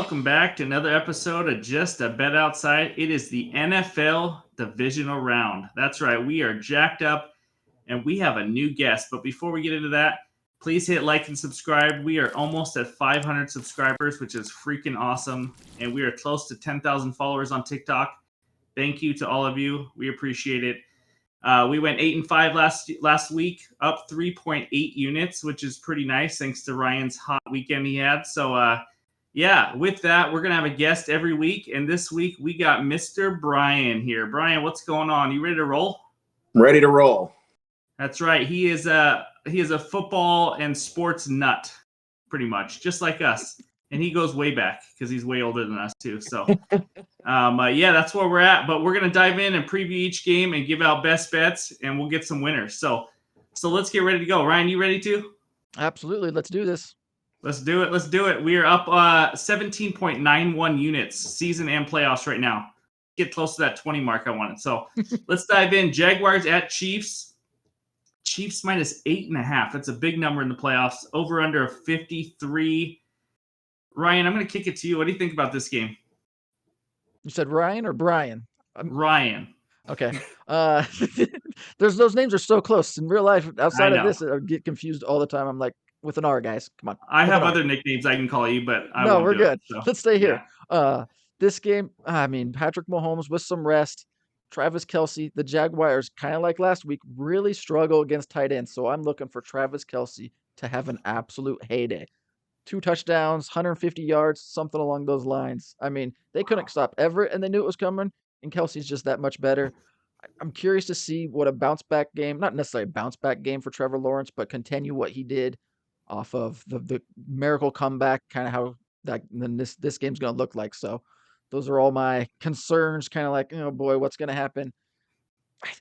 welcome back to another episode of Just a Bet Outside. It is the NFL Divisional Round. That's right, we are jacked up and we have a new guest. But before we get into that, please hit like and subscribe. We are almost at 500 subscribers, which is freaking awesome. And we are close to 10,000 followers on TikTok. Thank you to all of you. We appreciate it. We went 8-5 last week, up 3.8 units, which is pretty nice thanks to Ryan's hot weekend he had. So, with that, we're going to have a guest every week. And this week, we got Mr. Brian here. Brian, what's going on? You ready to roll? Ready to roll. That's right. He is a football and sports nut, pretty much, just like us. And he goes way back because he's way older than us, too. So, that's where we're at. But we're going to dive in and preview each game and give out best bets, and we'll get some winners. So let's get ready to go. Ryan, you ready to? Absolutely. Let's do this. Let's do it. We are up 17.91 units, season and playoffs right now. Get close to that 20 mark I wanted. So let's dive in. Jaguars at Chiefs. Chiefs minus 8.5. That's a big number in the playoffs. Over under 53. Ryan, I'm going to kick it to you. What do you think about this game? You said Ryan or Brian? Ryan. Okay. Those names are so close. In real life, outside of this, I get confused all the time. I'm like, with an R, guys. Come on. I have other nicknames I can call you, but I no, won't we're do good. It, so. Let's stay here. Yeah. This game, Patrick Mahomes with some rest. Travis Kelce, the Jaguars, kind of like last week, really struggle against tight ends. So I'm looking for Travis Kelce to have an absolute heyday. 2 touchdowns, 150 yards, something along those lines. I mean, they couldn't stop Everett, and they knew it was coming, and Kelce's just that much better. I'm curious to see what a bounce-back game, not necessarily a bounce-back game for Trevor Lawrence, but continue what he did off of the miracle comeback, kind of how this game's going to look like. So those are all my concerns, kind of like, oh boy, what's going to happen?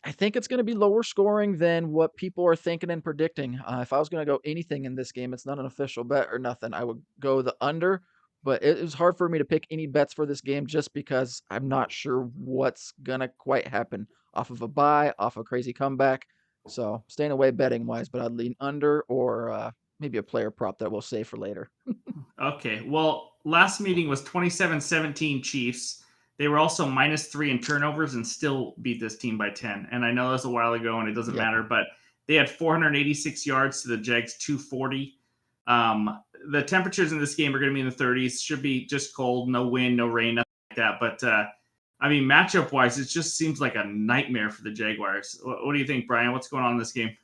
I think it's going to be lower scoring than what people are thinking and predicting. If I was going to go anything in this game, it's not an official bet or nothing. I would go the under, but it was hard for me to pick any bets for this game just because I'm not sure what's going to quite happen off of a bye, off a crazy comeback. So staying away betting wise, but I'd lean under or maybe a player prop that we'll save for later. Okay. Well, last meeting was 27-17 Chiefs. They were also -3 in turnovers and still beat this team by 10. And I know that was a while ago and it doesn't matter, but they had 486 yards to the Jags 240. The temperatures in this game are going to be in the 30s. Should be just cold, no wind, no rain, nothing like that. But, matchup-wise, it just seems like a nightmare for the Jaguars. What do you think, Brian? What's going on in this game?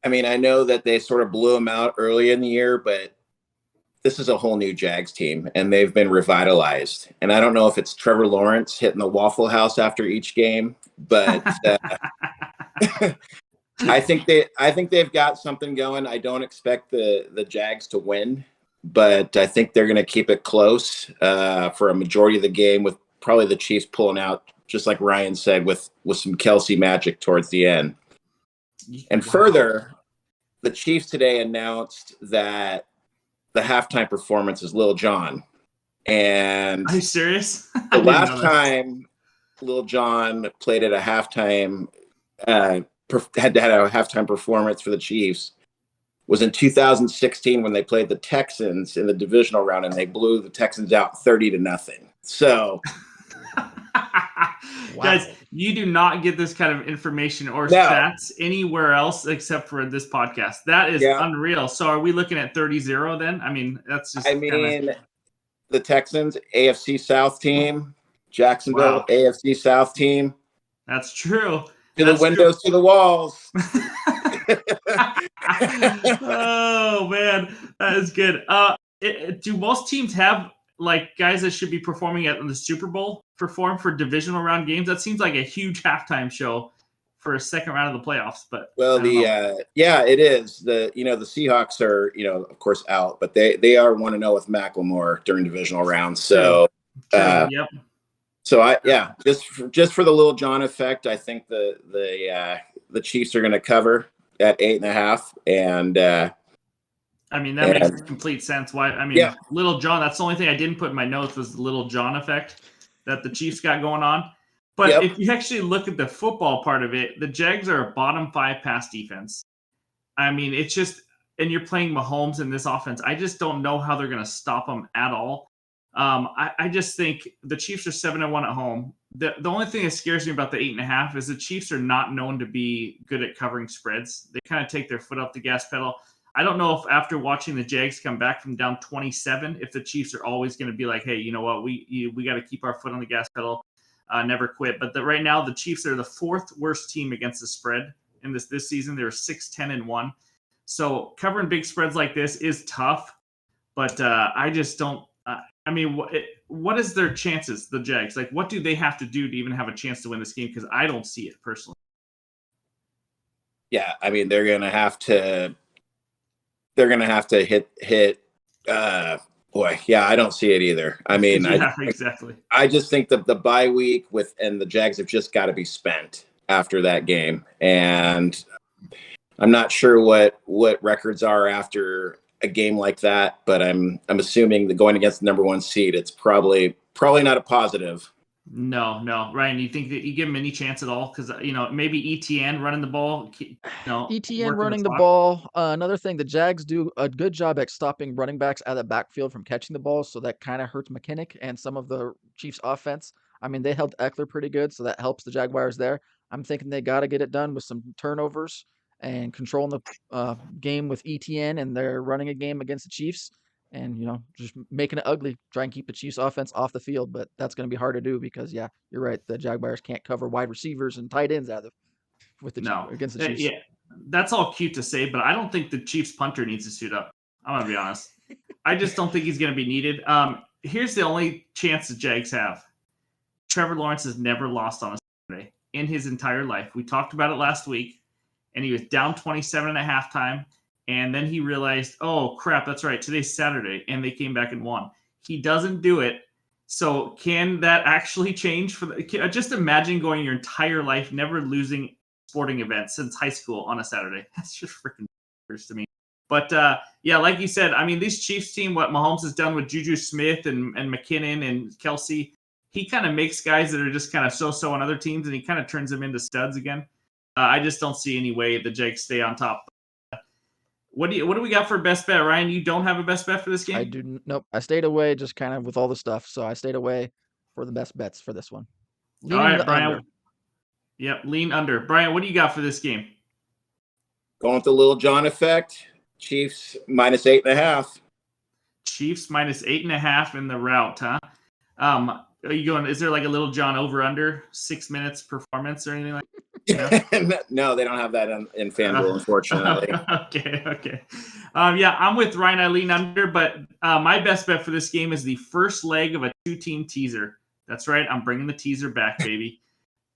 I mean, I know that they sort of blew them out early in the year, but this is a whole new Jags team, and they've been revitalized. And I don't know if it's Trevor Lawrence hitting the Waffle House after each game, but I think they've got something going. I don't expect the Jags to win, but I think they're going to keep it close for a majority of the game, with probably the Chiefs pulling out, just like Ryan said, with some Kelce magic towards the end. And further, the Chiefs today announced that the halftime performance is Lil Jon. And are you serious? The last time Lil Jon played at a halftime, had to have a halftime performance for the Chiefs was in 2016 when they played the Texans in the divisional round, and they blew the Texans out 30-0. So, Guys, you do not get this kind of information or stats anywhere else except for this podcast. That is unreal. So are we looking at 30-0 then? I mean, that's just the Texans, AFC South team, Jacksonville, AFC South team. That's true. To the windows, to the walls. Oh, man. That is good. Do most teams have like guys that should be performing at the Super Bowl perform for divisional round games? That seems like a huge halftime show for a second round of the playoffs. But it is. The Seahawks are, of course out, but they are 1-0 with Macklemore during divisional rounds. So just for the Lil Jon effect, I think the Chiefs are going to cover at 8.5, and that makes complete sense. Lil Jon, that's the only thing I didn't put in my notes was the Lil Jon effect that the Chiefs got going on. But if you actually look at the football part of it, the Jags are a bottom 5 pass defense. I mean, it's just and you're playing Mahomes in this offense, I just don't know how they're going to stop them at all. I just think the Chiefs are 7-1 at home. The only thing that scares me about the 8.5 is the Chiefs are not known to be good at covering spreads. They kind of take their foot off the gas pedal. I don't know if after watching the Jags come back from down 27, if the Chiefs are always going to be like, hey, you know what, we got to keep our foot on the gas pedal, never quit. But right now, the Chiefs are the 4th worst team against the spread in this season. They're 6-10-1. So covering big spreads like this is tough, but I just don't. I mean, what is their chances, the Jags? Like, what do they have to do to even have a chance to win this game? Because I don't see it personally. Yeah, I mean, they're gonna have to hit. Boy, yeah, I don't see it either. I mean, yeah, exactly. I just think that the bye week and the Jags have just got to be spent after that game, and I'm not sure what records are after a game like that, but I'm assuming that going against the number 1 seed, it's probably not a positive. No, Ryan, you think that you give him any chance at all? Because maybe ETN running the ball. ETN running the ball. Another thing, the Jags do a good job at stopping running backs out of the backfield from catching the ball, so that kind of hurts McKinnick and some of the Chiefs' offense. I mean, they held Eckler pretty good, so that helps the Jaguars there. I'm thinking they got to get it done with some turnovers and controlling the game with ETN, and they're running a game against the Chiefs, and just making it ugly. Try and keep the Chiefs' offense off the field, but that's going to be hard to do because, yeah, you're right. The Jaguars can't cover wide receivers and tight ends against the Chiefs. Yeah, that's all cute to say, but I don't think the Chiefs punter needs to suit up. I'm gonna be honest. I just don't think he's gonna be needed. Here's the only chance the Jags have. Trevor Lawrence has never lost on a Saturday in his entire life. We talked about it last week, and he was down 27 at halftime, and then he realized, oh crap, that's right, today's Saturday, and they came back and won. He doesn't do it. So can that actually change just imagine going your entire life never losing sporting event since high school on a Saturday. That's just freaking weird to me. But yeah, like you said, I mean, this Chiefs team, what Mahomes has done with Juju Smith and McKinnon and Kelsey, he kind of makes guys that are just kind of so-so on other teams, and he kind of turns them into studs again. I just don't see any way the Jags stay on top. What do we got for best bet, Ryan? You don't have a best bet for this game? I do. Nope. I stayed away just kind of with all the stuff, so I stayed away for the best bets for this one. All right, Brian. Under. Yep, lean under. Brian, what do you got for this game? Going with the Little John effect. Chiefs minus 8.5. Chiefs minus 8.5 in the route, huh? Are you going? Is there like a Little John over under 6 minutes performance or anything like that? No, they don't have that in FanDuel, unfortunately. Okay. Yeah, I'm with Ryan. I lean under, but my best bet for this game is the first leg of a 2-team teaser. That's right. I'm bringing the teaser back, baby.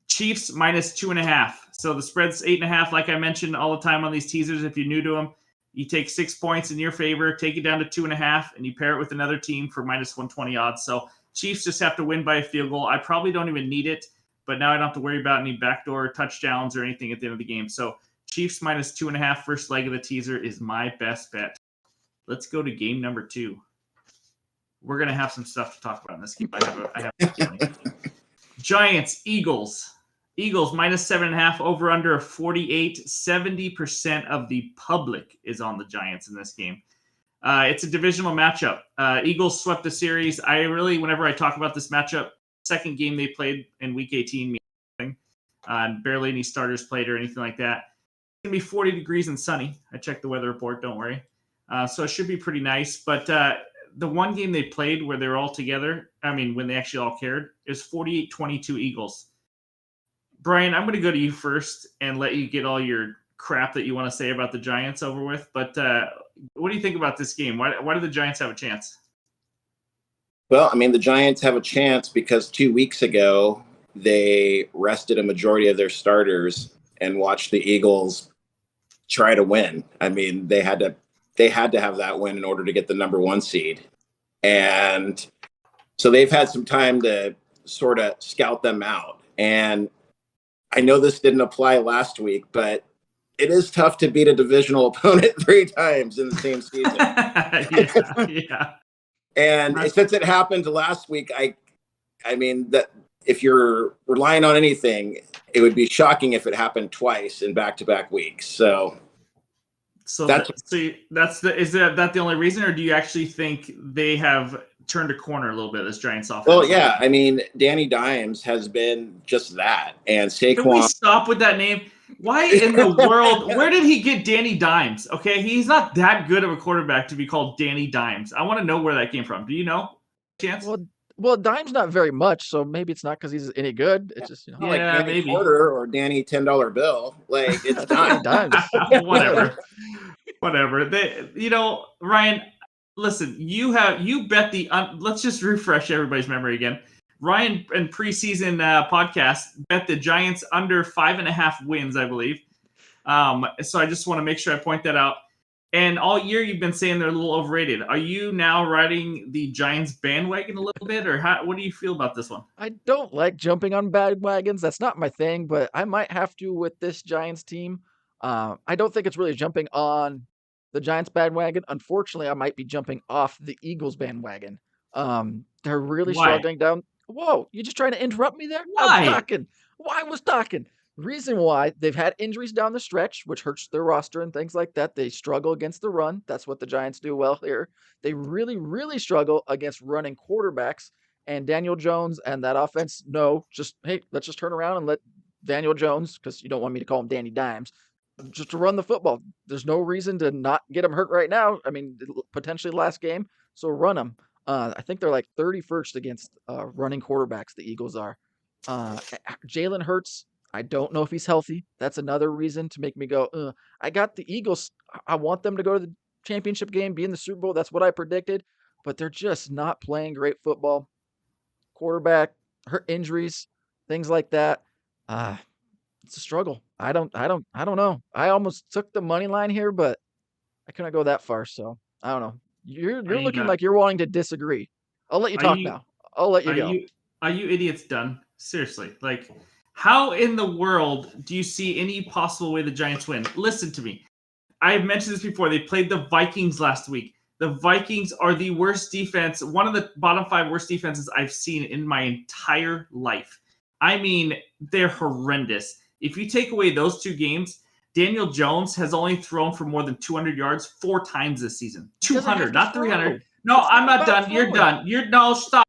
Chiefs minus 2.5. So the spread's 8.5. Like I mentioned all the time on these teasers, if you're new to them, you take 6 points in your favor, take it down to 2.5, and you pair it with another team for minus 120 odds. So Chiefs just have to win by a field goal. I probably don't even need it, but now I don't have to worry about any backdoor touchdowns or anything at the end of the game. So Chiefs minus 2.5, first leg of the teaser is my best bet. Let's go to game number 2. We're going to have some stuff to talk about in this game. I have a feeling. Giants, Eagles. Eagles minus 7.5, over under 48. 70% of the public is on the Giants in this game. It's a divisional matchup. Eagles swept the series. Whenever I talk about this matchup, second game they played in week 18, barely any starters played or anything like that. It's going to be 40 degrees and sunny. I checked the weather report, don't worry. So it should be pretty nice. But the one game they played where they were all together, when they actually all cared, is 48-22 Eagles. Brian, I'm going to go to you first and let you get all your crap that you want to say about the Giants over with. But what do you think about this game? Why do the Giants have a chance? Well, the Giants have a chance because 2 weeks ago, they rested a majority of their starters and watched the Eagles try to win. They had to have that win in order to get the number 1 seed. And so they've had some time to sort of scout them out. And I know this didn't apply last week, but it is tough to beat a divisional opponent 3 times in the same season. Yeah. And since it happened last week, that if you're relying on anything, it would be shocking if it happened twice in back-to-back weeks. So So, That's is that the only reason, or do you actually think they have turned a corner a little bit? This Giants offense. well, yeah. I mean, Danny Dimes has been just that, and Can we Saquon. stop with that name? Why in the world? Where did he get Danny Dimes? Okay, he's not that good of a quarterback to be called Danny Dimes. I want to know where that came from. Do you know? Chance? Well, Dime's not very much, so maybe it's not because he's any good. It's just, Not like Yeah, Danny maybe. Porter or Danny $10 bill. Like it's Danny time. Dimes. Whatever. Whatever. Ryan, listen, you bet the let's just refresh everybody's memory again. Ryan in preseason podcast bet the Giants under 5.5 wins, I believe. So I just want to make sure I point that out. And all year you've been saying they're a little overrated. Are you now riding the Giants bandwagon a little bit, or what do you feel about this one? I don't like jumping on bandwagons. That's not my thing, but I might have to with this Giants team. I don't think it's really jumping on the Giants bandwagon. Unfortunately, I might be jumping off the Eagles bandwagon. They're really Why? struggling down. Whoa, you just trying to interrupt me there? Why? I was talking. Why I was talking. Reason why they've had injuries down the stretch, which hurts their roster and things like that. They struggle against the run. That's what the Giants do well here. They really, really struggle against running quarterbacks. And Daniel Jones and that offense, let's just turn around and let Daniel Jones, because you don't want me to call him Danny Dimes, just to run the football. There's no reason to not get him hurt right now. I mean, potentially last game, so run him. I think they're like 31st against running quarterbacks, the Eagles are. Jalen Hurts, I don't know if he's healthy. That's another reason to make me go, I got the Eagles. I want them to go to the championship game, be in the Super Bowl. That's what I predicted. But they're just not playing great football. Quarterback, hurt injuries, things like that. It's a struggle. I don't know. I almost took the money line here, but I couldn't go that far. So I don't know. You're looking like you're wanting to disagree. I'll let you talk now. I'll let you go. Are you idiots done? Seriously, like, how in the world do you see any possible way the Giants win? Listen to me. I have mentioned this before. They played the Vikings last week. The Vikings are the worst defense, one of the bottom 5 worst defenses I've seen in my entire life. I mean, they're horrendous. If you take away those 2 games, Daniel Jones has only thrown for more than 200 yards 4 times this season. 200, not 300. No, I'm not done. You're done. Stop.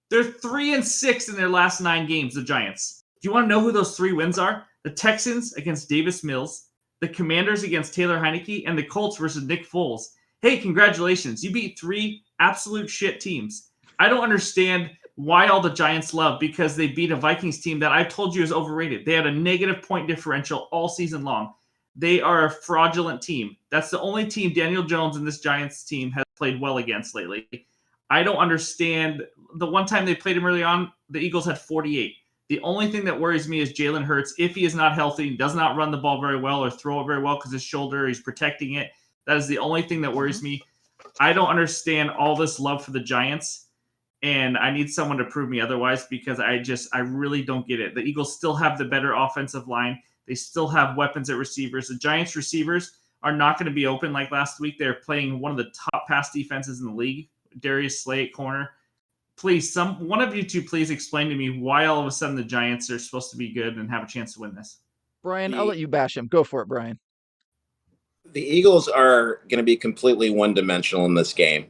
They're 3-6 in their last 9 games, the Giants. Do you want to know who those 3 wins are? The Texans against Davis Mills, the Commanders against Taylor Heineke, and the Colts versus Nick Foles. Hey, congratulations. You beat 3 absolute shit teams. I don't understand why all the Giants love, because they beat a Vikings team that I've told you is overrated. They had a negative point differential all season long. They are a fraudulent team. That's the only team Daniel Jones and this Giants team has played well against lately. I don't understand. The one time they played him early on, the Eagles had 48. The only thing that worries me is Jalen Hurts. If he is not healthy, does not run the ball very well or throw it very well because his shoulder, he's protecting it. That is the only thing that worries me. I don't understand all this love for the Giants, and I need someone to prove me otherwise, because I really don't get it. The Eagles still have the better offensive line. They still have weapons at receivers. The Giants receivers are not going to be open like last week. They're playing one of the top pass defenses in the league, Darius Slay at corner. Please, one of you two, please explain to me why all of a sudden the Giants are supposed to be good and have a chance to win this. Brian, I'll let you bash him. Go for it, Brian. The Eagles are going to be completely one-dimensional in this game.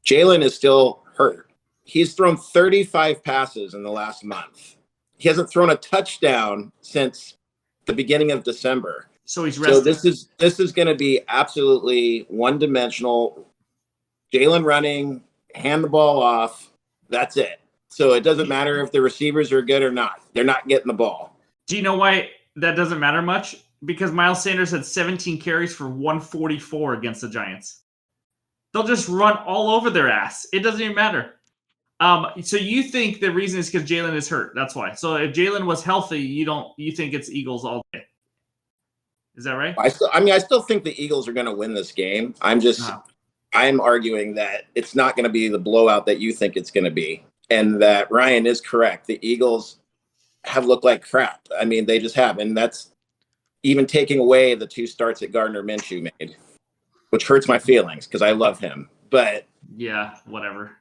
Jalen is still hurt. He's thrown 35 passes in the last month. He hasn't thrown a touchdown since the beginning of December. So he's resting. So this is going to be absolutely one-dimensional. Jalen running, hand the ball off. That's it. So it doesn't matter if the receivers are good or not. They're not getting the ball. Do you know why that doesn't matter much? Because Miles Sanders had 17 carries for 144 against the Giants. They'll just run all over their ass. It doesn't even matter. So you think the reason is because Jalen is hurt. That's why. So if Jalen was healthy, you think it's Eagles all day. Is that right? I still think the Eagles are going to win this game. I'm arguing that it's not going to be the blowout that you think it's going to be. And that Ryan is correct. The Eagles have looked like crap. I mean, they just have. And that's even taking away the 2 starts that Gardner Minshew made, which hurts my feelings because I love him. But yeah, whatever.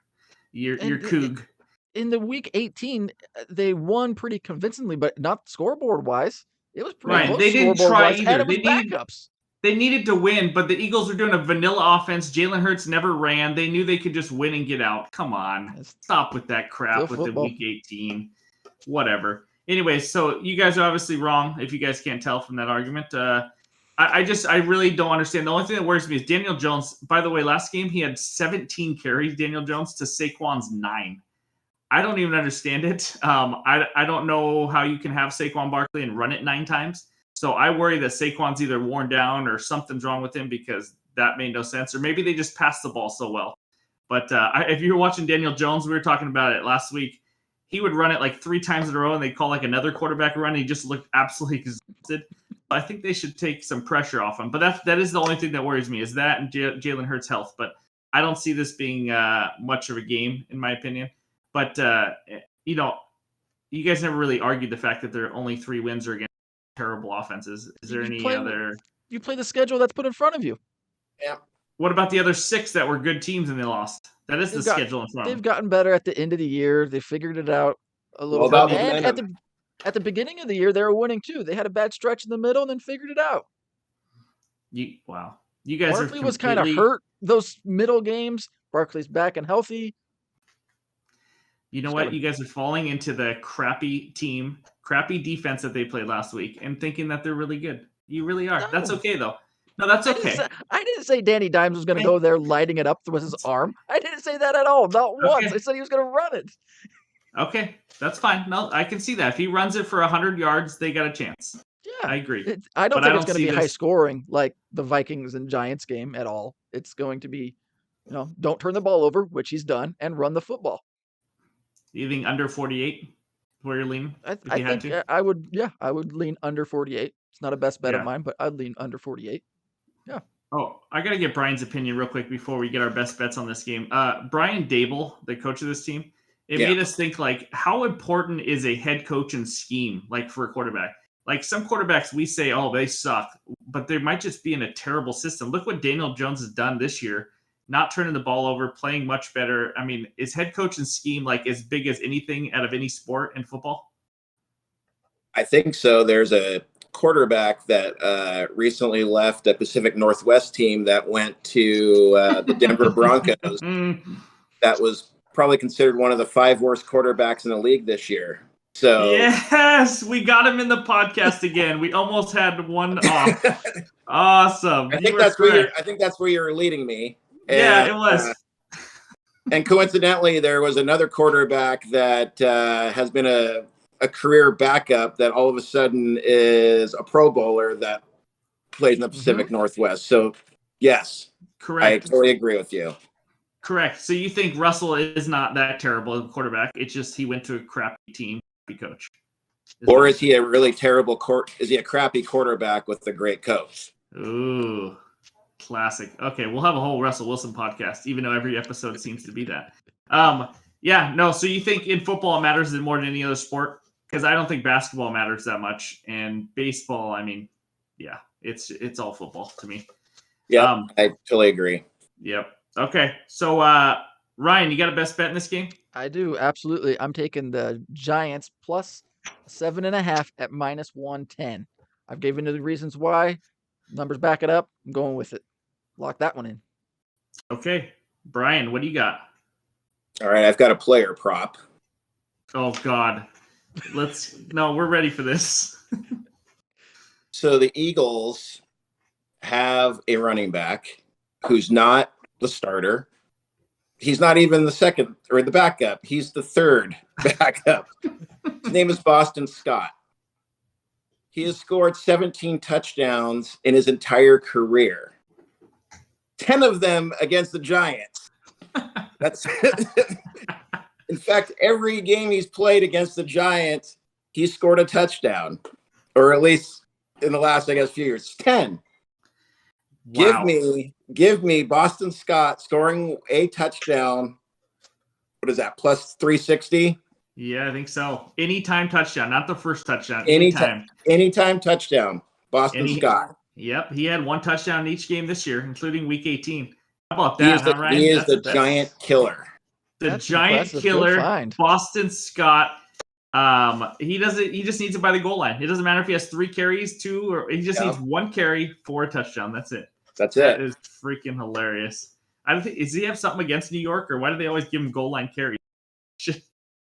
You're Coug. In the week 18, they won pretty convincingly, but not scoreboard wise. It was pretty close. They didn't try either. They needed backups. They needed to win, but the Eagles were doing a vanilla offense. Jalen Hurts never ran. They knew they could just win and get out. Come on. Stop with that crap with the Week 18. Whatever. Anyway, so you guys are obviously wrong, if you guys can't tell from that argument. I really don't understand. The only thing that worries me is Daniel Jones. By the way, last game he had 17 carries, Daniel Jones, to Saquon's 9. I don't even understand it. I don't know how you can have Saquon Barkley and run it 9 times. So I worry that Saquon's either worn down or something's wrong with him because that made no sense. Or maybe they just passed the ball so well. But if you were watching Daniel Jones, we were talking about it last week. He would run it like 3 times in a row, and they'd call like another quarterback run. And he just looked absolutely exhausted. I think they should take some pressure off him. But that is the only thing that worries me is that and Jalen Hurts' health. But I don't see this being much of a game, in my opinion. But, you guys never really argued the fact that there are only 3 wins are against terrible offenses. Is there any other? You play the schedule that's put in front of you. Yeah. What about the other 6 that were good teams and they lost? That is the schedule in front of them. They've gotten better at the end of the year. They figured it out a little bit. And at the beginning of the year, they were winning too. They had a bad stretch in the middle and then figured it out. Wow. You guys Barkley was kind of hurt those middle games. Barkley's back and healthy. You know what? You guys are falling into the crappy defense that they played last week and thinking that they're really good. You really are. No. That's okay, though. No, that's okay. I didn't say Danny Dimes was going to go there lighting it up with his arm. I didn't say that at all. Not once. I said he was going to run it. Okay, that's fine. No, I can see that. If he runs it for 100 yards, they got a chance. Yeah. I agree. I don't think it's going to be high scoring like the Vikings and Giants game at all. It's going to be, don't turn the ball over, which he's done, and run the football. You think under 48 where you're leaning? I would lean under 48. It's not a best bet of mine, but I'd lean under 48. Yeah. Oh, I got to get Brian's opinion real quick before we get our best bets on this game. Brian Dable, the coach of this team, made us think, like, how important is a head coach and scheme, like, for a quarterback? Like, some quarterbacks we say, oh, they suck, but they might just be in a terrible system. Look what Daniel Jones has done this year. Not turning the ball over, playing much better. I mean, is head coach and scheme like as big as anything out of any sport in football? I think so. There's a quarterback that recently left a Pacific Northwest team that went to the Denver Broncos. That was probably considered one of the 5 worst quarterbacks in the league this year. So yes, we got him in the podcast again. We almost had one off. Awesome. I think that's where you're leading me. Yeah, it was. And coincidentally, there was another quarterback that has been a career backup that all of a sudden is a Pro Bowler that plays in the Pacific Northwest. So, yes, correct. I totally agree with you. Correct. So you think Russell is not that terrible of a quarterback? It's just he went to a crappy team, coach. Or is he a really terrible is he a crappy quarterback with a great coach? Ooh. Classic. Okay, we'll have a whole Russell Wilson podcast, even though every episode seems to be that. So you think in football it matters more than any other sport? Because I don't think basketball matters that much. And baseball, I mean, it's all football to me. Yeah, I totally agree. Yep. Okay, so Ryan, you got a best bet in this game? I do, absolutely. I'm taking the Giants plus 7.5 at minus 110. I've given you the reasons why. Numbers back it up. I'm going with it. Lock that one in. Okay. Brian, what do you got? All right, I've got a player prop. Oh, God. We're ready for this. So the Eagles have a running back who's not the starter. He's not even the second or the backup. He's the third backup. His name is Boston Scott. He has scored 17 touchdowns in his entire career. 10 of them against the Giants. That's in fact, every game he's played against the Giants, he's scored a touchdown. Or at least in the last, few years. 10. Wow. Give me Boston Scott scoring a touchdown. What is that? Plus 360? Yeah, I think so. Anytime touchdown, not the first touchdown. Anytime touchdown. Boston Scott. Yep, he had 1 touchdown in each game this year, including Week 18. How about that, Ryan? He is the giant killer. The giant killer, Boston Scott. He doesn't. He just needs it by the goal line. It doesn't matter if he has 3 carries, 2, or he just needs 1 carry for a touchdown. That's it. That's That it. is freaking hilarious. I don't think. Does he have something against New York, or why do they always give him goal line carries?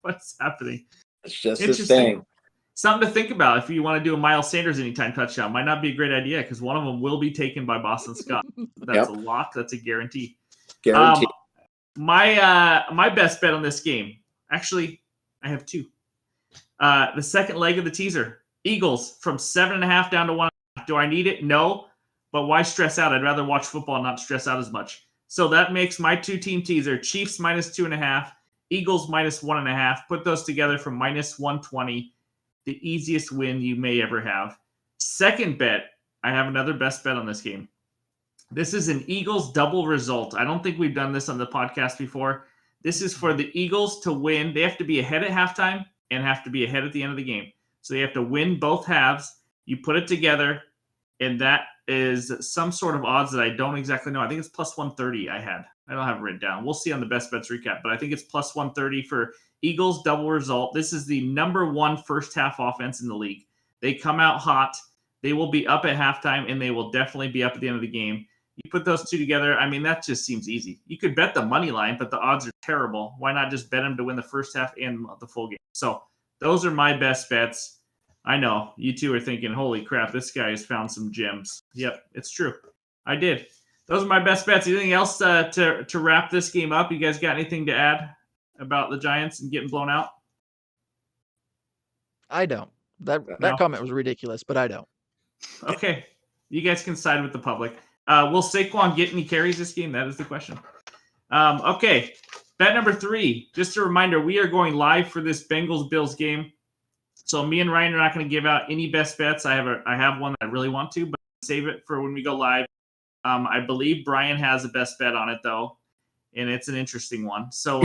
What's happening? It's just his Interesting. thing. Something to think about if you want to do a Miles Sanders anytime touchdown. Might not be a great idea because one of them will be taken by Boston Scott. That's a lock. That's a guarantee. Guaranteed. My best bet on this game. Actually, I have 2. The second leg of the teaser. Eagles from 7.5 down to 1. Do I need it? No. But why stress out? I'd rather watch football and not stress out as much. So that makes my 2-team teaser. Chiefs -2.5. Eagles -1.5. Put those together for -120. The easiest win you may ever have. Second bet, I have another best bet on this game. This is an Eagles double result. I don't think we've done this on the podcast before. This is for the Eagles to win. They have to be ahead at halftime and have to be ahead at the end of the game. So they have to win both halves. You put it together, and that is some sort of odds that I don't exactly know. I think it's +130 I had. I don't have it written down. We'll see on the best bets recap, but I think it's +130 for Eagles double result. This is the #1 first half offense in the league. They come out hot. They will be up at halftime, and they will definitely be up at the end of the game. You put those 2 together, I mean, that just seems easy. You could bet the money line, but the odds are terrible. Why not just bet them to win the first half and the full game? So those are my best bets. I know you 2 are thinking, holy crap, this guy has found some gems. Yep, it's true. I did. Those are my best bets. Anything else to wrap this game up? You guys got anything to add about the Giants and getting blown out? I don't. That No? comment was ridiculous, but I don't. Okay. You guys can side with the public. Will Saquon get any carries this game? That is the question. Okay. Bet number 3. Just a reminder, we are going live for this Bengals Bills game. So me and Ryan are not going to give out any best bets. I have one that I really want to, but save it for when we go live. I believe Brian has a best bet on it though, and it's an interesting one. So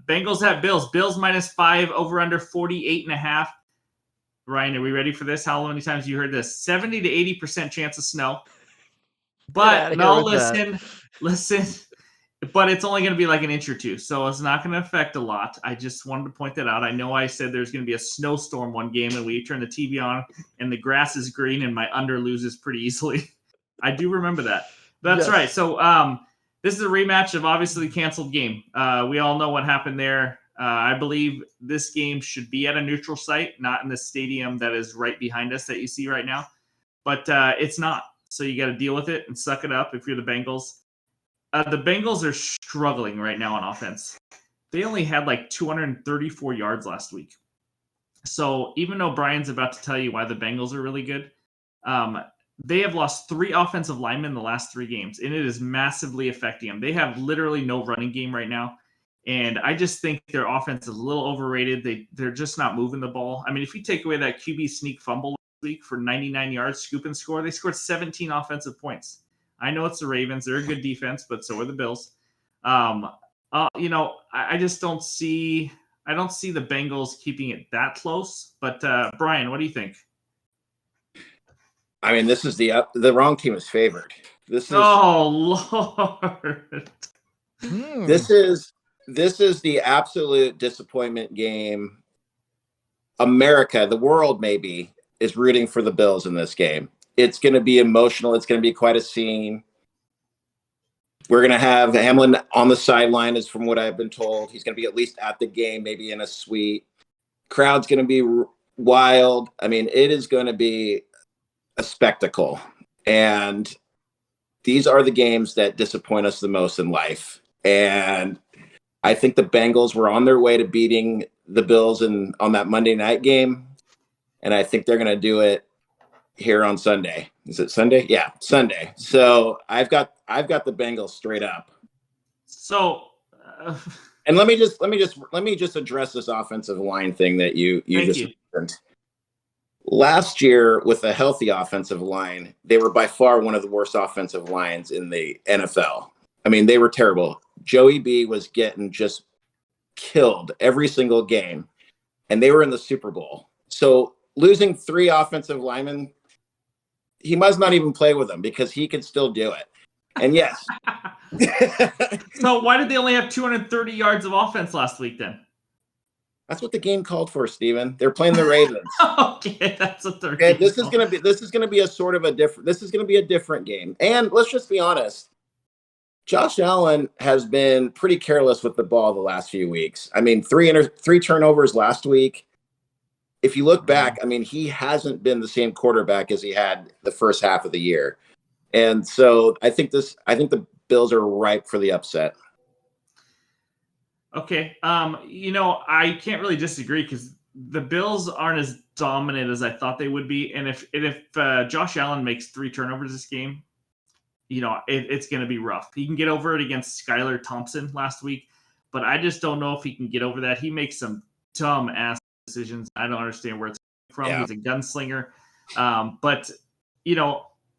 Bengals at Bills. Bills -5, over under 48.5. Ryan, are we ready for this? How many times have you heard this? 70 to 80% chance of snow. But no, listen. But it's only going to be like an inch or 2, so it's not going to affect a lot. I just wanted to point that out. I know I said there's going to be a snowstorm one game, and we turn the TV on, and the grass is green, and my under loses pretty easily. I do remember that. That's right. So this is a rematch of obviously the canceled game. We all know what happened there. I believe this game should be at a neutral site, not in the stadium that is right behind us that you see right now. But it's not. So you got to deal with it and suck it up if you're the Bengals. The Bengals are struggling right now on offense. They only had like 234 yards last week. So even though Brian's about to tell you why the Bengals are really good, they have lost 3 offensive linemen in the last 3 games, and it is massively affecting them. They have literally no running game right now, and I just think their offense is a little overrated. They're just not moving the ball. I mean, if you take away that QB sneak fumble last week for 99 yards, scoop and score, they scored 17 offensive points. I know it's the Ravens. They're a good defense, but so are the Bills. I just don't see – I don't see the Bengals keeping it that close. But, Brian, what do you think? I mean, this is the wrong team is favored. Oh, Lord. This is the absolute disappointment game. America, the world maybe, is rooting for the Bills in this game. It's going to be emotional. It's going to be quite a scene. We're going to have Hamlin on the sideline, is from what I've been told. He's going to be at least at the game, maybe in a suite. Crowd's going to be wild. I mean, it is going to be a spectacle. And these are the games that disappoint us the most in life. And I think the Bengals were on their way to beating the Bills on that Monday night game. And I think they're going to do it here on Sunday. Is it Sunday? Yeah, Sunday. So I've got the Bengals straight up. So, and let me just address this offensive line thing that you just mentioned. Last year, with a healthy offensive line, they were by far one of the worst offensive lines in the NFL. I mean, they were terrible. Joey B was getting just killed every single game, and they were in the Super Bowl. So losing 3 offensive linemen, he must not even play with them because he could still do it. And yes. So why did they only have 230 yards of offense last week then? That's what the game called for, Steven. They're playing the Ravens. Okay, that's what they're Okay, this is gonna be a different game. And let's just be honest. Josh Allen has been pretty careless with the ball the last few weeks. I mean, three turnovers last week. If you look back, I mean, he hasn't been the same quarterback as he had the first half of the year. And so I think the Bills are ripe for the upset. Okay. I can't really disagree because the Bills aren't as dominant as I thought they would be. And if Josh Allen makes 3 turnovers this game, it's going to be rough. He can get over it against Skylar Thompson last week, but I just don't know if he can get over that. He makes some dumb ass decisions. I don't understand where it's coming from. Yeah. He's a gunslinger. But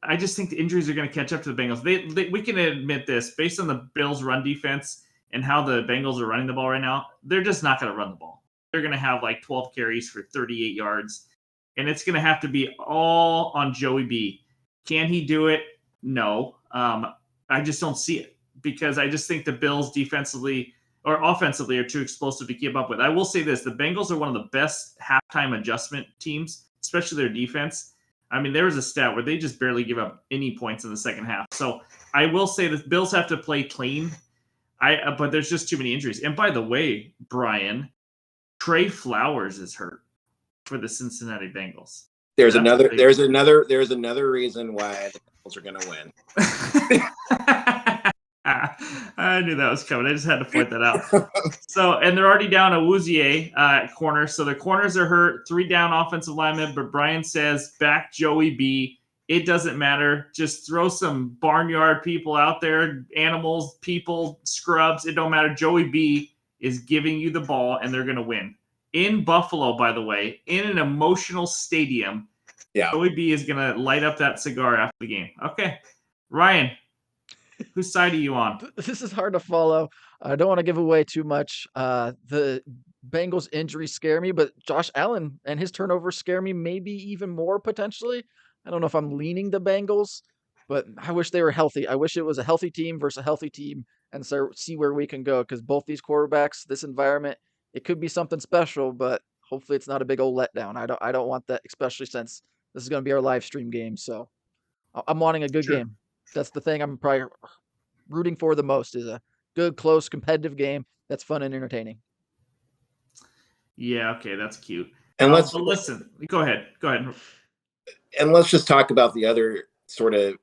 I just think the injuries are going to catch up to the Bengals. We can admit this based on the Bills' run defense and how the Bengals are running the ball right now. They're just not going to run the ball. They're going to have like 12 carries for 38 yards, and it's going to have to be all on Joey B. Can he do it? No. I just don't see it because I just think the Bills defensively or offensively are too explosive to keep up with. I will say this. The Bengals are one of the best halftime adjustment teams, especially their defense. I mean, there was a stat where they just barely give up any points in the second half. So I will say the Bills have to play clean. But there's just too many injuries. And by the way, Brian, Trey Flowers is hurt for the Cincinnati Bengals. There's another reason why the Bengals are going to win. I knew that was coming. I just had to point that out. And they're already down a Wouzier at corner. So the corners are hurt. 3 down offensive linemen. But Brian says back Joey B. It doesn't matter. Just throw some barnyard people out there, animals, people, scrubs. It don't matter. Joey B is giving you the ball, and they're going to win. In Buffalo, by the way, in an emotional stadium, Joey B is going to light up that cigar after the game. Okay. Ryan, whose side are you on? This is hard to follow. I don't want to give away too much. The Bengals injuries scare me, but Josh Allen and his turnovers scare me maybe even more potentially. I don't know if I'm leaning the Bengals, but I wish they were healthy. I wish it was a healthy team versus a healthy team and so see where we can go because both these quarterbacks, this environment, it could be something special, but hopefully it's not a big old letdown. I don't want that, especially since this is going to be our live stream game. So I'm wanting a good game. That's the thing I'm probably rooting for the most is a good, close, competitive game that's fun and entertaining. Yeah, okay, that's cute. And listen, go ahead. And let's just talk about the other sort of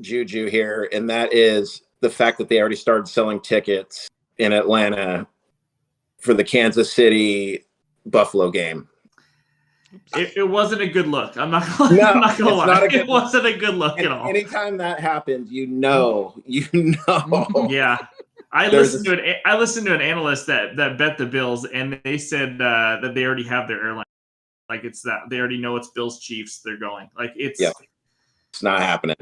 juju here, and that is the fact that they already started selling tickets in Atlanta for the Kansas City Buffalo game. It wasn't a good look. I'm not gonna lie. It wasn't a good look at all. Anytime that happens, you know. Yeah. I listened to an analyst that bet the Bills, and they said that they already have their airline. Like it's that they already know it's Bills Chiefs. They're going. Like it's not happening.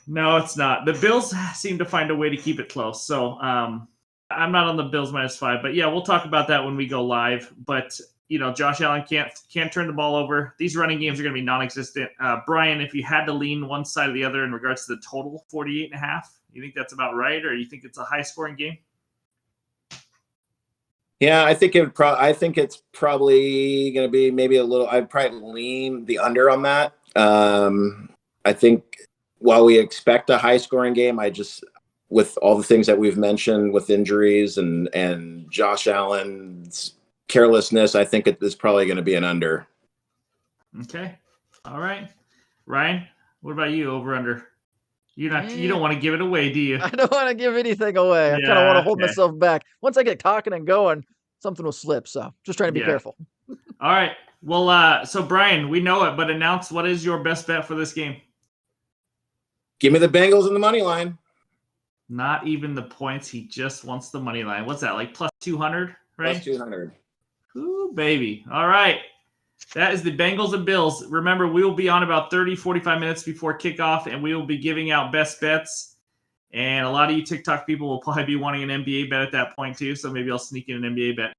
No, it's not. The Bills seem to find a way to keep it close. So I'm not on the Bills -5, but yeah, we'll talk about that when we go live. But Josh Allen can't turn the ball over. These running games are going to be non-existent. Brian, if you had to lean one side or the other in regards to the total 48.5, you think that's about right, or you think it's a high-scoring game? Yeah, I think it's probably going to be maybe a little. I'd probably lean the under on that. I think while we expect a high-scoring game, with all the things that we've mentioned with injuries and Josh Allen's carelessness, I think it is probably going to be an under. Okay, all right, Ryan. What about you? Over under? You don't want to give it away, do you? I don't want to give anything away. I kind of want to hold myself back. Once I get talking and going, something will slip. So just trying to be careful. All right. Well, so Brian, we know it, but announce what is your best bet for this game? Give me the Bengals in the money line. Not even the points. He just wants the money line. What's that, like plus 200, right? Plus 200. Ooh, baby. All right. That is the Bengals and Bills. Remember, we will be on about 30, 45 minutes before kickoff, and we will be giving out best bets. And a lot of you TikTok people will probably be wanting an NBA bet at that point too, so maybe I'll sneak in an NBA bet.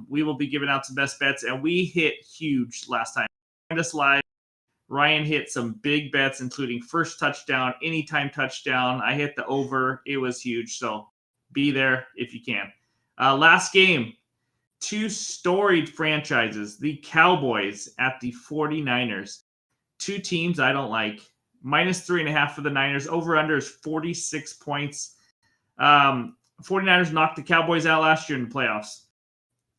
We will be giving out some best bets, and we hit huge last time. Find us live. Ryan hit some big bets, including first touchdown, anytime touchdown. I hit the over. It was huge, so be there if you can. Last game. two storied franchises, the Cowboys at the 49ers. Two teams I don't like. -3.5 for the Niners. Over-under is 46 points. 49ers knocked the Cowboys out last year in the playoffs.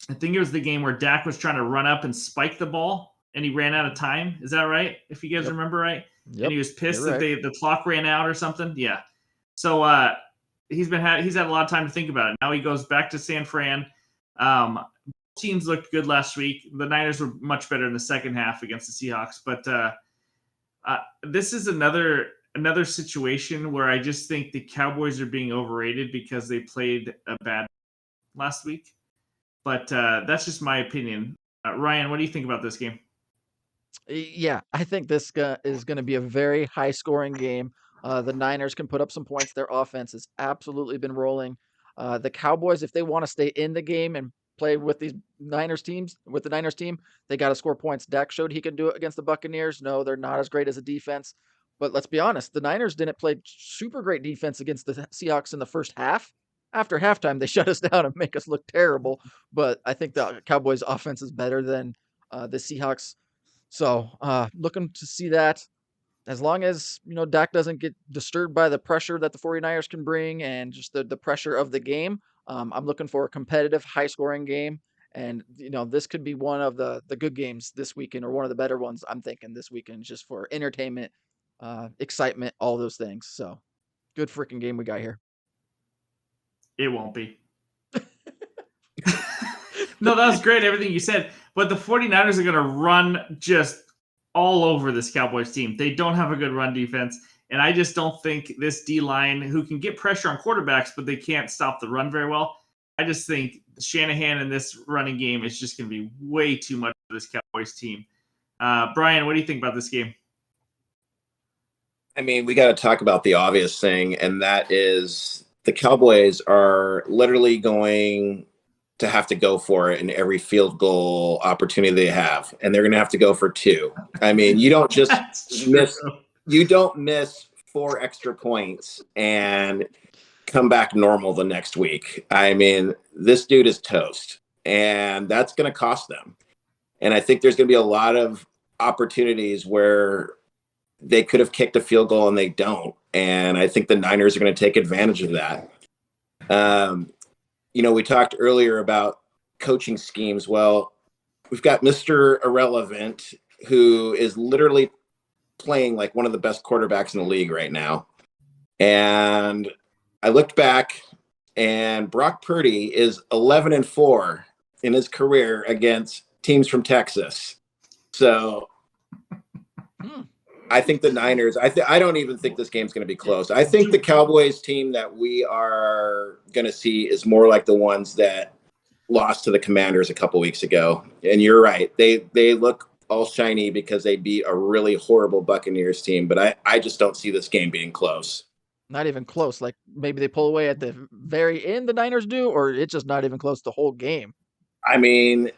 I think it was the game where Dak was trying to run up and spike the ball, and he ran out of time. Is that right? If you guys remember right? Yep. And he was pissed that Right. the clock ran out or something. Yeah. So he's had a lot of time to think about it. Now he goes back to San Fran. Teams looked good last week. The Niners were much better in the second half against the Seahawks, but this is another situation where I just think the Cowboys are being overrated because they played a bad last week. But that's just my opinion. Ryan, what do you think about this game? Yeah, I think this is going to be a very high-scoring game. The Niners can put up some points. Their offense has absolutely been rolling. The Cowboys, if they want to stay in the game and play with the Niners team, they got to score points. Dak showed he can do it against the Buccaneers. No, they're not as great as a defense. But let's be honest, the Niners didn't play super great defense against the Seahawks in the first half. After halftime, they shut us down and make us look terrible. But I think the Cowboys' offense is better than the Seahawks. So looking to see that. As long as, Dak doesn't get disturbed by the pressure that the 49ers can bring and just the pressure of the game, I'm looking for a competitive, high-scoring game. And, this could be one of the good games this weekend, or one of the better ones I'm thinking this weekend, just for entertainment, excitement, all those things. So good freaking game we got here. It won't be. No, that was great, everything you said. But the 49ers are going to run just all over this Cowboys team. They don't have a good run defense. And I just don't think this D-line, who can get pressure on quarterbacks, but they can't stop the run very well. I just think Shanahan in this running game is just going to be way too much for this Cowboys team. Brian, what do you think about this game? I mean, we got to talk about the obvious thing, and that is the Cowboys are literally going to have to go for it in every field goal opportunity they have, and they're going to have to go for two. I mean, you don't just miss 4 extra points and come back normal the next week. I mean, this dude is toast, and that's going to cost them. And I think there's going to be a lot of opportunities where they could have kicked a field goal and they don't. And I think the Niners are going to take advantage of that. We talked earlier about coaching schemes. Well, we've got Mr. Irrelevant, who is literally playing like one of the best quarterbacks in the league right now. And I looked back, and Brock Purdy is 11-4 in his career against teams from Texas. So I think the Niners, I don't even think this game's going to be close. I think the Cowboys team that we are going to see is more like the ones that lost to the Commanders a couple weeks ago. And you're right. They look all shiny because they beat a really horrible Buccaneers team. But I just don't see this game being close. Not even close. Like maybe they pull away at the very end, the Niners do, or it's just not even close the whole game. I mean,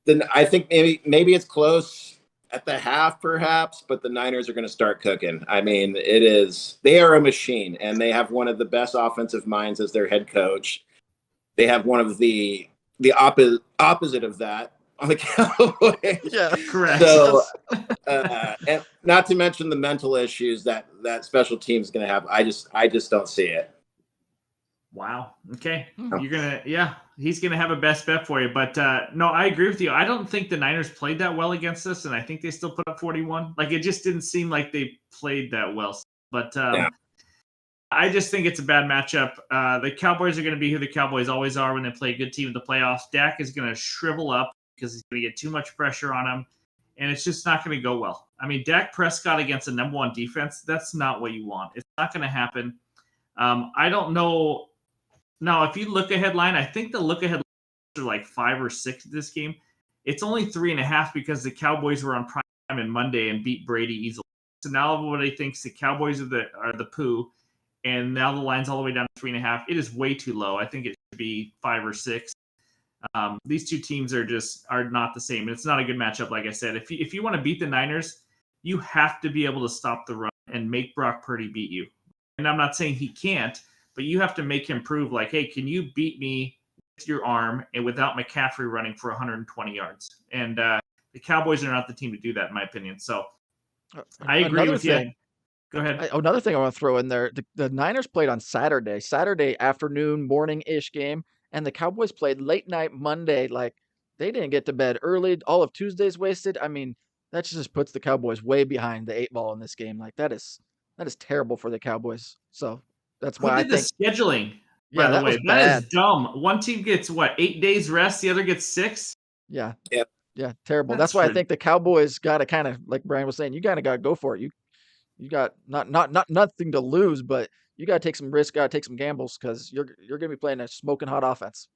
then I think maybe it's close at the half, perhaps, but the Niners are going to start cooking. I mean, they are a machine, and they have one of the best offensive minds as their head coach. They have one of the opposite of that on the Cowboys. Yeah, correct. So, and not to mention the mental issues that special team is going to have. I just don't see it. Wow. Okay. He's going to have a best bet for you. But no, I agree with you. I don't think the Niners played that well against us, and I think they still put up 41. Like, it just didn't seem like they played that well. But I just think it's a bad matchup. The Cowboys are going to be who the Cowboys always are when they play a good team in the playoffs. Dak is going to shrivel up because he's going to get too much pressure on him, and it's just not going to go well. I mean, Dak Prescott against a number one defense, that's not what you want. It's not going to happen. I don't know. Now, if you look ahead line, I think the look ahead are like 5 or 6 this game. It's only 3.5 because the Cowboys were on prime time on Monday and beat Brady easily. So now everybody thinks the Cowboys are the poo, and now the line's all the way down to 3.5. It is way too low. I think it should be 5 or 6. These two teams are not the same. It's not a good matchup, like I said. If you want to beat the Niners, you have to be able to stop the run and make Brock Purdy beat you. And I'm not saying he can't, but you have to make him prove, like, hey, can you beat me your arm and without McCaffrey running for 120 yards. And the Cowboys are not the team to do that, in my opinion. So I agree with you. Go ahead. Another thing I want to throw in there, the Niners played on Saturday afternoon, morning-ish game, and the Cowboys played late night Monday. Like, they didn't get to bed early. All of Tuesday's wasted. I mean, that just puts the Cowboys way behind the 8 ball in this game. Like, that is terrible for the Cowboys. So that's Who why I did the think, scheduling, by yeah, the that was way? That is bad. dumb. One team gets, 8 days rest? The other gets 6? Yeah. Yep. Yeah, terrible. That's That's why I think the Cowboys got to kind of, like Brian was saying, you kind of got to go for it. You got not nothing to lose, but you got to take some risks, got to take some gambles because you're going to be playing a smoking hot offense.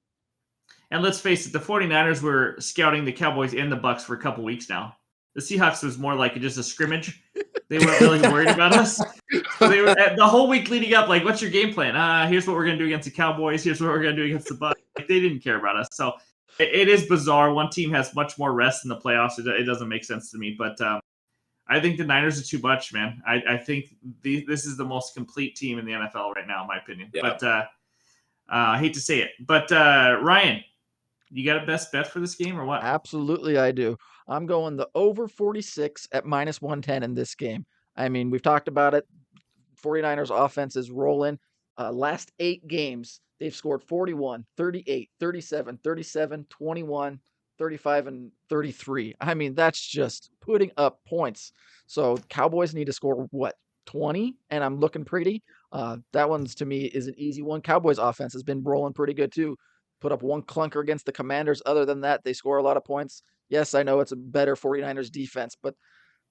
And let's face it, the 49ers were scouting the Cowboys and the Bucks for a couple weeks now. The Seahawks was more like just a scrimmage. They weren't really worried about us. So they were the whole week leading up, like, what's your game plan? Here's what we're going to do against the Cowboys. Here's what we're going to do against the Bucks. Like, they didn't care about us. So it is bizarre. One team has much more rest in the playoffs. It doesn't make sense to me. But I think the Niners are too much, man. I think this is the most complete team in the NFL right now, in my opinion. Yeah. But I hate to say it. But Ryan, you got a best bet for this game or what? Absolutely, I do. I'm going the over 46 at -110 in this game. I mean, we've talked about it. 49ers offense is rolling. Last 8 games, they've scored 41, 38, 37, 37, 21, 35, and 33. I mean, that's just putting up points. So Cowboys need to score, 20? And I'm looking pretty. That one's, to me, is an easy one. Cowboys offense has been rolling pretty good, too. Put up one clunker against the Commanders. Other than that, they score a lot of points. Yes, I know it's a better 49ers defense, but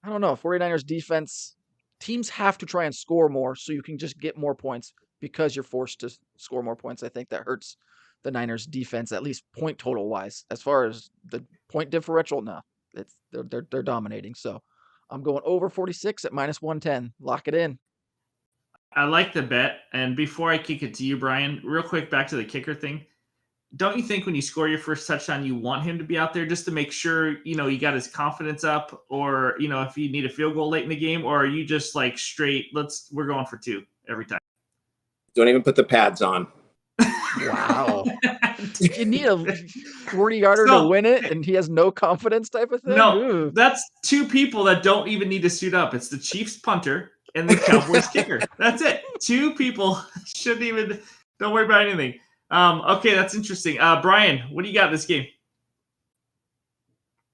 I don't know. 49ers defense, teams have to try and score more so you can just get more points because you're forced to score more points. I think that hurts the Niners defense, at least point total wise. As far as the point differential, no, they're dominating. So I'm going over 46 at -110. Lock it in. I like the bet. And before I kick it to you, Brian, real quick, back to the kicker thing. Don't you think when you score your first touchdown, you want him to be out there just to make sure, you got his confidence up, or, if you need a field goal late in the game, or are you just like straight, we're going for 2 every time? Don't even put the pads on. Wow. You need a 40-yarder to win it, and he has no confidence type of thing? No, Ooh. that's 2 people that don't even need to suit up. It's the Chiefs punter and the Cowboys kicker. That's it. 2 people shouldn't even, don't worry about anything. Okay, that's interesting. Brian, what do you got in this game?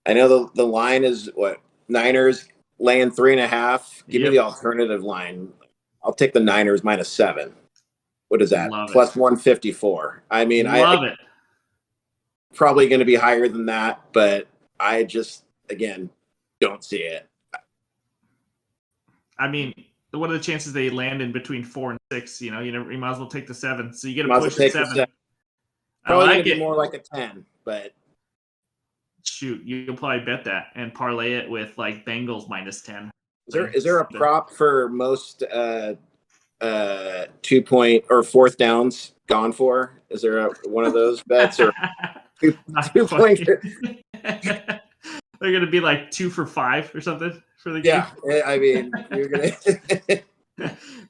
I know the line is what? Niners laying 3.5. Give me the alternative line. I'll take the Niners -7. What is that? Love Plus 154. I mean, Love it. Probably going to be higher than that, but I just, again, don't see it. I mean, what are the chances they land in between 4 and 6? You might as well take the 7. So you get a push at 7. Probably going to be more like a 10, but shoot, you'll probably bet that and parlay it with like Bengals -10. Is there a prop for most 2-point or 4th downs gone for? Is there one of those bets or 2 point? They're gonna be like 2 for 5 or something for the game. Yeah, I mean, you're gonna.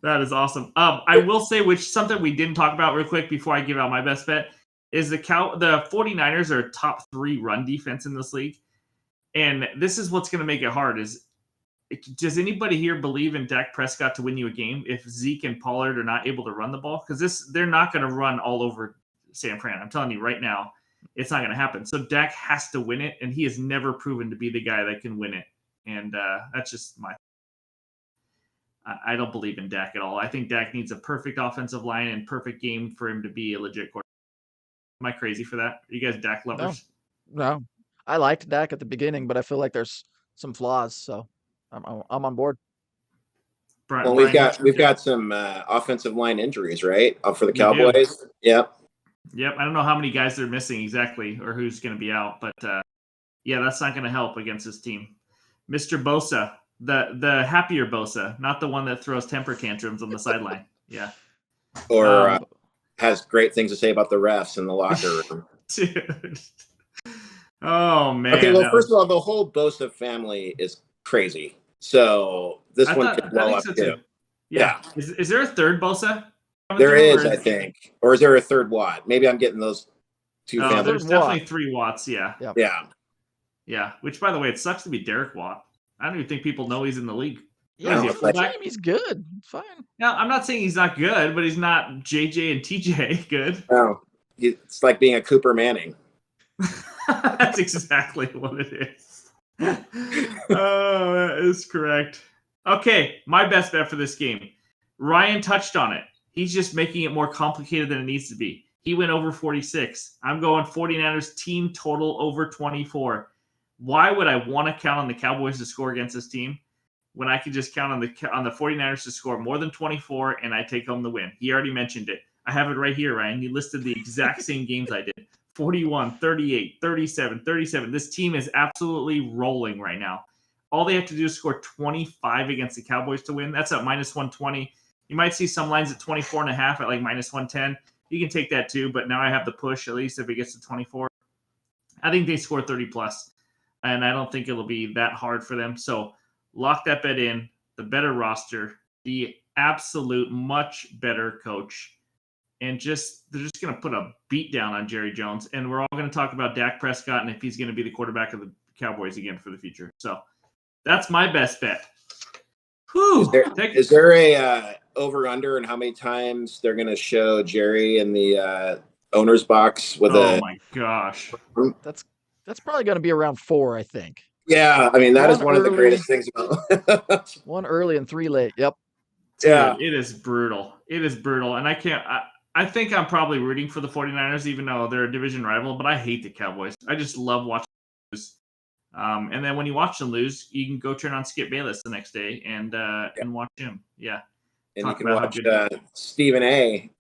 That is awesome. I will say, which something we didn't talk about real quick before I give out my best bet, is the 49ers are top 3 run defense in this league. And this is what's going to make it hard is, does anybody here believe in Dak Prescott to win you a game if Zeke and Pollard are not able to run the ball? Because they're not going to run all over San Fran. I'm telling you right now, it's not going to happen. So Dak has to win it, and he has never proven to be the guy that can win it. And that's just I don't believe in Dak at all. I think Dak needs a perfect offensive line and perfect game for him to be a legit quarterback. Am I crazy for that? Are you guys Dak lovers? No. I liked Dak at the beginning, but I feel like there's some flaws, so I'm on board. Well, we've got some offensive line injuries, right? For the Cowboys. Yep. I don't know how many guys they're missing exactly or who's going to be out, but that's not going to help against this team. Mr. Bosa, the happier Bosa, not the one that throws temper tantrums on the sideline. Yeah. Or has great things to say about the refs in the locker room. Dude. Oh, man. Okay, well, first of all, the whole Bosa family is crazy. So this one could blow up too. Yeah. Is there a third Bosa? There is, I think. Or is there a third Watt? Maybe I'm getting those Two Oh, family. there's definitely 3 Watts. Yeah. Yep. Yeah. Yeah. Which, by the way, it sucks to be Derek Watt. I don't even think people know he's in the league. Yeah, What is he, a he's on the fullback? team. He's good. It's fine. Now, I'm not saying he's not good, but he's not JJ and TJ good. No, it's like being a Cooper Manning. That's exactly what it is. Oh, that is correct. Okay, my best bet for this game. Ryan touched on it. He's just making it more complicated than it needs to be. He went over 46. I'm going 49ers team total over 24. Why would I want to count on the Cowboys to score against this team when I could just count on the 49ers to score more than 24 and I take home the win? He already mentioned it. I have it right here, Ryan. He listed the exact same games I did. 41, 38, 37, 37. This team is absolutely rolling right now. All they have to do is score 25 against the Cowboys to win. That's at minus 120. You might see some lines at 24.5 at like minus 110. You can take that too, but now I have the push, at least if it gets to 24. I think they score 30 plus, and I don't think it'll be that hard for them. So lock that bet in. The better roster, the absolute much better coach. And they're just going to put a beat down on Jerry Jones. And we're all going to talk about Dak Prescott and if he's going to be the quarterback of the Cowboys again for the future. So that's my best bet. Whew. Is there a over-under and how many times they're going to show Jerry in the owner's box with Oh my gosh. That's probably going to be around 4, I think. Yeah, I mean, that is one of the early. greatest things about 1 early and 3 late. Yep. Yeah. Dude, it is brutal. It is brutal. And I think I'm probably rooting for the 49ers, even though they're a division rival, but I hate the Cowboys. I just love watching them lose. And then when you watch them lose, you can go turn on Skip Bayless the next day and watch him. Yeah. And you can watch Stephen A.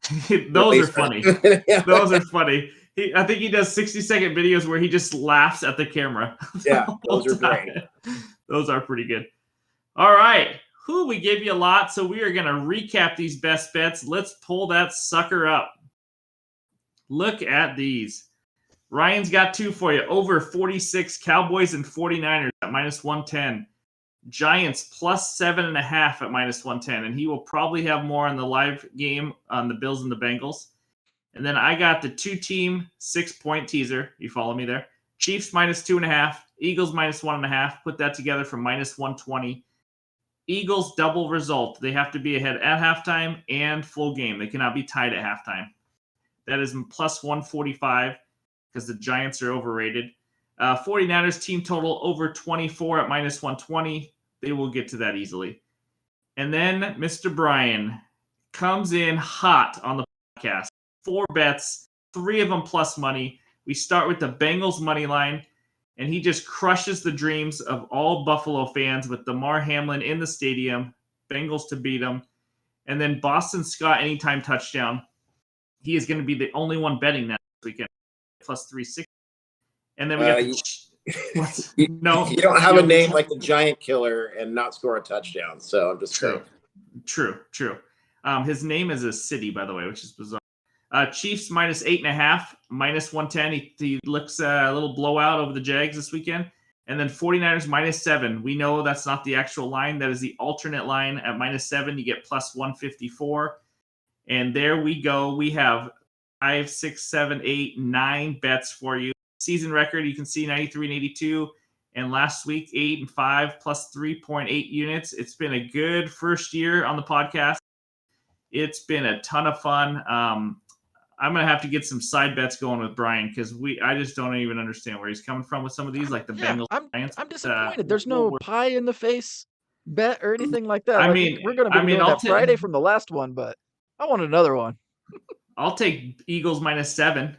Those are funny. Yeah. Those are funny. I think he does 60-second videos where he just laughs at the camera. Yeah, those are great. Those are pretty good. All right. We gave you a lot, so we are going to recap these best bets. Let's pull that sucker up. Look at these. Ryan's got 2 for you. Over 46, Cowboys and 49ers at minus 110. Giants plus 7.5 at minus 110. And he will probably have more on the live game on the Bills and the Bengals. And then I got the 2-team 6-point teaser. You follow me there? Chiefs minus 2.5. Eagles minus 1.5. Put that together for minus 120. Eagles double result. They have to be ahead at halftime and full game. They cannot be tied at halftime. That is plus 145 because the Giants are overrated. 49ers team total over 24 at minus 120. They will get to that easily. And then Mr. Brian comes in hot on the podcast. 4 bets, 3 of them plus money. We start with the Bengals money line. And he just crushes the dreams of all Buffalo fans with Damar Hamlin in the stadium, Bengals to beat them. And then Boston Scott anytime touchdown. He is going to be the only one betting that weekend, plus 360. And then we got you don't have a name like the Giant Killer and not score a touchdown. So I'm just saying. True. His name is a city, by the way, which is bizarre. Chiefs minus 8.5, minus 110. He looks a little blowout over the Jags this weekend. And then 49ers minus 7. We know that's not the actual line. That is the alternate line. At minus 7, you get plus 154. And there we go. We have 5, 6, 7, 8, 9 bets for you. Season record, you can see 93 and 82. And last week, 8 and 5 plus 3.8 units. It's been a good first year on the podcast. It's been a ton of fun. I'm going to have to get some side bets going with Brian because I just don't even understand where he's coming from with some of these, like the Bengals. I'm disappointed. There's no pie in the face bet or anything like that. We're going to be doing that Friday from the last one, but I want another one. I'll take Eagles minus 7.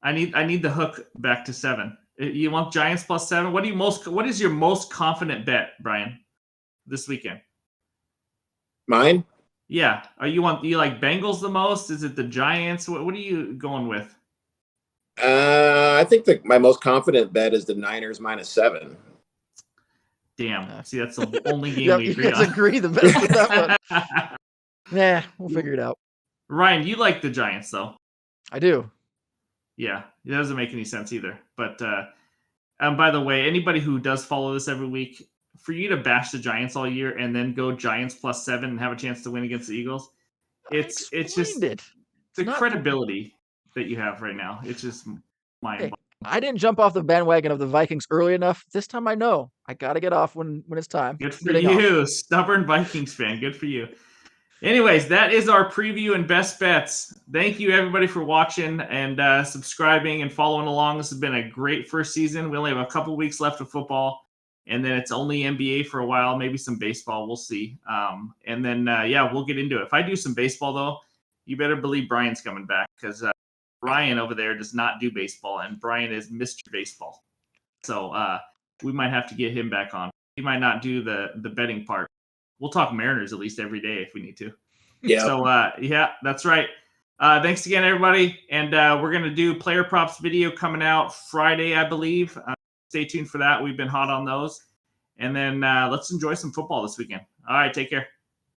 I need the hook back to 7. You want Giants plus 7? What is your most confident bet, Brian, this weekend? Mine? Yeah. Do you like Bengals the most? Is it the Giants? What are you going with? I think my most confident bet is the Niners minus 7. Damn. See, that's the only game we agree on. You guys agree the best with that one. Nah, we'll figure it out. Ryan, you like the Giants, though. I do. Yeah. It doesn't make any sense either. But by the way, anybody who does follow this every week, for you to bash the Giants all year and then go Giants plus 7 and have a chance to win against the Eagles, it's just the credibility. that you have right now. It's just mind. Hey, I didn't jump off the bandwagon of the Vikings early enough. This time I know I got to get off when it's time. Good for Getting you, off. stubborn Vikings fan. Good for you. Anyways, that is our preview and best bets. Thank you, everybody, for watching and subscribing and following along. This has been a great first season. We only have a couple weeks left of football, and then it's only NBA for a while, maybe some baseball. We'll see. And then, we'll get into it. If I do some baseball, though, you better believe Brian's coming back because Brian over there does not do baseball, and Brian is Mr. Baseball. So we might have to get him back on. He might not do the betting part. We'll talk Mariners at least every day if we need to. Yeah. So, that's right. Thanks again, everybody. And we're going to do player props video coming out Friday, I believe. Stay tuned for that. We've been hot on those. And then let's enjoy some football this weekend. All right, take care.